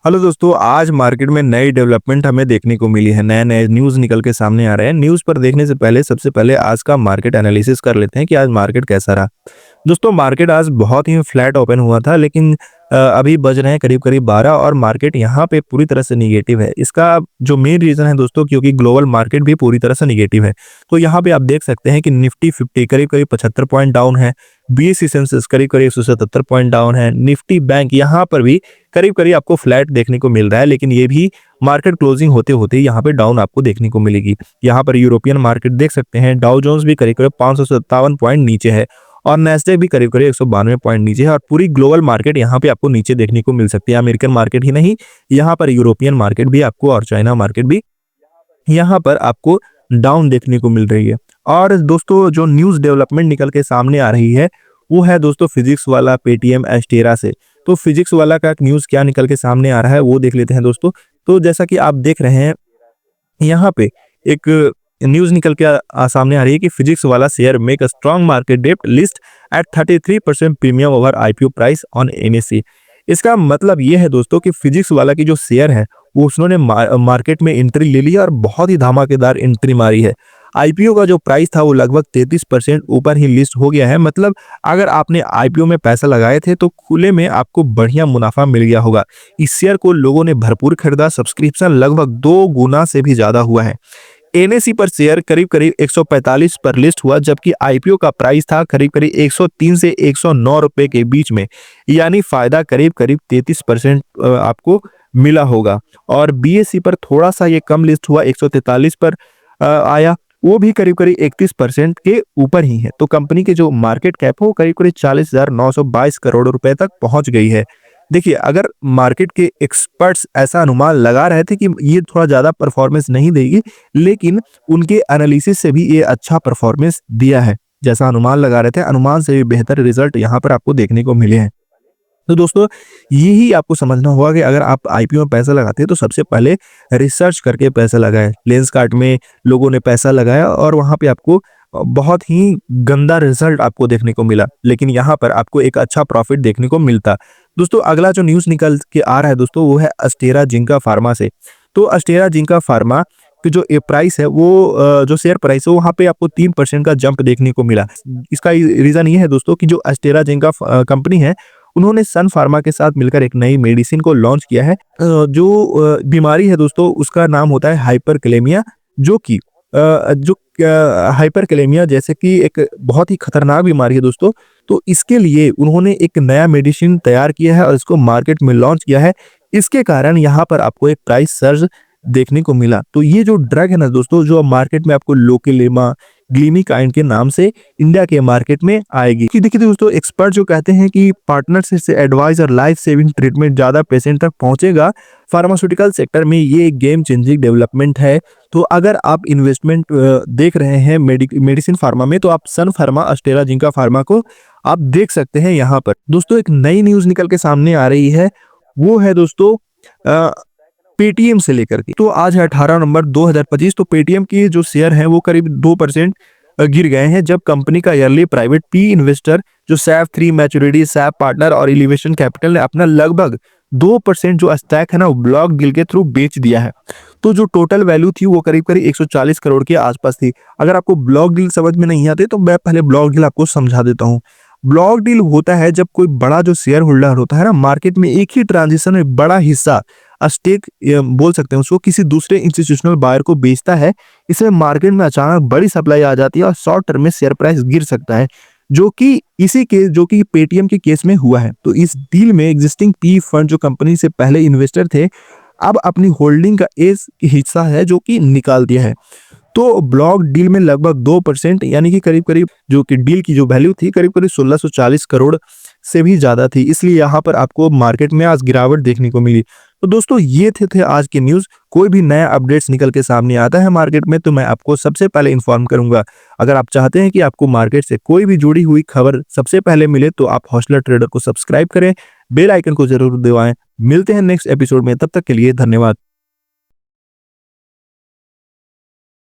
Hello दोस्तों, आज market में नई डेवलपमेंट हमें देखने को मिली है। नए-नए न्यूज़ निकल के सामने आ रहे हैं। न्यूज़ पर देखने से पहले सबसे पहले आज का मार्केट एनालिसिस कर लेते हैं कि आज मार्केट कैसा रहा। दोस्तों, मार्केट आज बहुत ही फ्लैट ओपन हुआ था, लेकिन अभी बज रहे हैं करीब-करीब 12 और मार्केट यहाँ पे पूरी तरह से नेगेटिव है। इसका जो मेन रीज़न है दोस्तों, क्योंकि ग्लोबल मार्केट भी पूरी तरह से नेगेटिव है। तो यहाँ पे आप देख सकते हैं कि निफ्टी 50 करीब-करीब 75 पॉइंट डाउन है। बीएसई सेंसेक्स करीब-करीब 177 पॉइंट डाउन है। निफ्टी बैंक यहाँ पर भी करीब-करीब आपको फ्लैट देखने को मिल रहा है, लेकिन ये भी मार्केट क्लोजिंग होते-होते यहाँ पे डाउन आपको देखने को मिलेगी। यहाँ पर यूरोपियन मार्केट देख सकते हैं, डाउ जोन्स भी करीब-करीब 557 पॉइंट नीचे है और नैस्डैक भी करीब-करीब 192 पॉइंट नीचे है और पूरी ग्लोबल मार्केट यहाँ पे आपको नीचे देखने को मिल सकती है। अमेरिकन मार्केट ही नहीं, यहाँ पर यूरोपियन मार्केट भी आपको और चाइना मार्केट भी यहाँ पर आपको डाउन देखने को मिल रही है। और दोस्तों, जो न्यूज़ डेवलपमेंट निकल के सामने आ रही है, वो है दोस्तों फिजिक्स वाला पेटीएम एस्टेरा से। तो फिजिक्स वाला का न्यूज़ क्या निकल के सामने आ रहा है, वो देख लेते हैं दोस्तों। तो जैसा कि आप देख रहे हैं, यहाँ पे एक न्यूज़ निकल के सामने आ रही है कि Physics Wallah share make a strong market debut list at 33% premium over IPO price on NSE. इसका मतलब ये है दोस्तों कि फिजिक्स वाला की जो शेयर है, वो उसने मार्केट में एंट्री ले ली और बहुत ही धमाकेदार एंट्री मारी है। आईपीओ का जो प्राइस था वो लगभग 33% ऊपर ही लिस्ट हो गया है। मतलब अगर आपने आईपीओ में पैसा लगाए थे तो खुले में आपको बढ़िया मुनाफा मिल गया होगा। इस शेयर को लोगों ने भरपूर खरीदा, सब्सक्रिप्शन लगभग 2 गुना से भी ज्यादा हुआ है। एनएसई पर शेयर करीब-करीब 145 पर लिस्ट हुआ, जबकि आईपीओ का प्राइस था करीब-करीब 103 से 109 रुपए के बीच में, यानी फायदा करीब-करीब 33% आपको मिला होगा। और बीएसई पर थोड़ा सा ये कम लिस्ट हुआ, 143 पर आया, वो भी करीब-करीब 31% के ऊपर ही है। तो कंपनी के जो मार्केट कैप है वो करीब-करीब 40,922 करोड़ रुपए तक पहुंच गई है। देखिए, अगर मार्केट के एक्सपर्ट्स ऐसा अनुमान लगा रहे थे कि ये थोड़ा ज़्यादा परफॉर्मेंस नहीं देगी, लेकिन उनके एनालिसिस से भी ये अच्छा परफॉर्मेंस दिया है। जैसा अनुमान लगा रहे थे, अनुमान से भी बेहतर रिजल्ट यहाँ पर आपको देखने को मिले हैं। तो दोस्तों, यही आपको समझना होगा कि अगर आप आईपीओ में पैसा लगाते हैं तो सबसे पहले रिसर्च करके पैसा लगाएं। लेंसकार्ट में लोगों ने पैसा लगाया और वहां पे आपको बहुत ही गंदा रिजल्ट आपको देखने को मिला, लेकिन यहाँ पर आपको एक अच्छा प्रॉफिट देखने को मिलता। दोस्तों, अगला जो न्यूज़ निकल के आ रहा है दोस्तों, वो है अस्टेरा जिंका फार्मा से। तो अस्टेरा जिंका फार्मा की जो प्राइस है वो जो शेयर प्राइस है वहाँ पे आपको 3% का जंप देखने को मिला। इसका रीज़न ये है दोस्तों कि जो अस्टेरा जिंका कंपनी है, उन्होंने सन फार्मा के साथ मिलकर एक नई मेडिसिन को लॉन्च किया है। जो बीमारी है दोस्तों, उसका नाम होता है हाइपरकैलेमिया, जो कि हाइपरकैलेमिया जैसे कि एक बहुत ही खतरनाक बीमारी है दोस्तों। तो इसके लिए उन्होंने एक नया मेडिसिन तैयार किया है और इसको मार्केट में लॉन्च किया है। इसके कारण यहाँ पर आपको एक प्राइस सर्ज देखने को मिला। तो ये जो ड्रग है ना दोस्तों, जो मार्केट में आपको लोकेलेमा ग्लिमिकाइंड के नाम से इंडिया के मार्केट में आएगी। कि देखिए दोस्तों, एक्सपर्ट जो कहते हैं कि पार्टनरशिप से एडवाइस और लाइफ सेविंग ट्रीटमेंट ज्यादा पेशेंट तक पहुंचेगा। फार्मास्यूटिकल सेक्टर में ये एक गेम चेंजिंग डेवलपमेंट है। तो अगर आप इन्वेस्टमेंट देख रहे हैं मेडिसिन फार्मा में, तो आप सन फार्मा, अस्टेरा जिंका फार्मा को आप देख सकते हैं। यहाँ पर दोस्तों एक नई न्यूज निकल के सामने आ रही है, वो है दोस्तों पेटीएम से लेकर के। तो आज है 18 नवंबर 2025। तो पेटीएम की जो शेयर है वो करीब 2% गिर गए हैं, जब कंपनी का ईयरली प्राइवेट पी इन्वेस्टर जो सैफ 3 मैच्योरिटी, सैफ पार्टनर और एलिवेशन कैपिटल ने अपना लगभग 2% जो स्टैक है ना, वो ब्लॉक डील के थ्रू बेच दिया है। तो जो टोटल वैल्यू थी वो करीब-करीब 140 करोड़ के आसपास थी। अगर आपको ब्लॉक डील समझ में नहीं आते तो मैं पहले ब्लॉक डील आपको समझा देता हूँ। ब्लॉक डील होता है जब कोई बड़ा जो शेयर होल्डर होता है ना, मार्केट में एक ही ट्रांजिशन में बड़ा हिस्सा स्टेक बोल सकते हैं उसको, किसी दूसरे इंस्टीट्यूशनल बायर को बेचता है। इसमें मार्केट में अचानक बड़ी सप्लाई आ जाती है और शॉर्ट टर्म में शेयर प्राइस गिर सकता है, जो कि पेटीएम के केस में हुआ है। तो इस डील में एग्जिस्टिंग पी फंड जो कंपनी से पहले इन्वेस्टर थे, अब अपनी होल्डिंग का एक हिस्सा है जो कि निकाल दिया है। तो ब्लॉक डील में लगभग 2% यानी कि करीब-करीब जो कि डील की जो वैल्यू थी करीब-करीब 1640 करोड़ से भी ज्यादा थी। इसलिए यहाँ पर आपको मार्केट में आज गिरावट देखने को मिली। तो दोस्तों, ये थे आज की न्यूज़। कोई भी नया अपडेट्स निकल के सामने आता है मार्केट में तो मैं आपको सबसे पहले इन्फॉर्म करूंगा। अगर आप चाहते हैं कि आपको मार्केट से कोई भी जुड़ी हुई खबर सबसे पहले मिले तो आप हॉस्टलर ट्रेडर को सब्सक्राइब करें, बेल आइकन को जरूर दबाएं। मिलते हैं नेक्स्ट एपिसोड में, तब तक के लिए धन्यवाद।